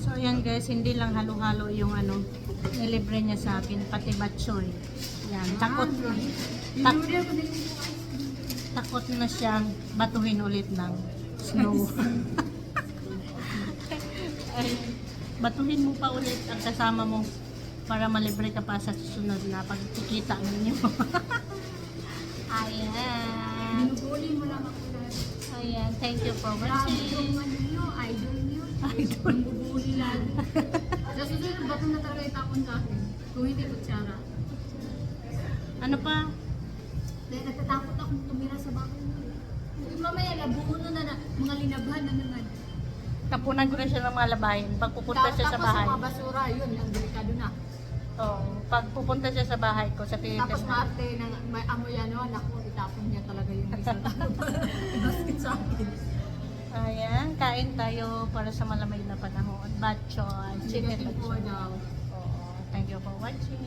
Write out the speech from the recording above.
So ayan guys, hindi lang halo-halo yung ano, nilibre niya sa akin, pati batchoy. Yan, takot na siyang batuhin ulit ng snow. Ay, batuhin mo pa ulit ang kasama mo para malibre ka pa sa susunod na pagkikita ninyo. Ayan. Binubuli mo lang ako na. Ayan, thank you for Grabe watching. yung ano nyo, idol nyo. Idol. Binubuli lang. Sa susunod, bato na talaga itapon sa akin. Kung hindi kutsara. Ano pa? Dahil natatakot akong tumira sa bahay mo. Yung mamaya, labuno na mga linabhan na naman. Kapunan ko na siya ng mga labahin. Pag pupunta siya sa bahay. Tapos yung mga basura, yun, ang delikado na. Oo. Pag pupunta siya sa bahay ko, sa tinitis Tapos maarte, may amoy ano, naku, itapon niya talaga yung isa. Basket sa akin. Ayan, kain tayo para sa malamig na panahon. Batchoy, chicken Negative batchoy. 4 daw. Oo. Thank you for watching.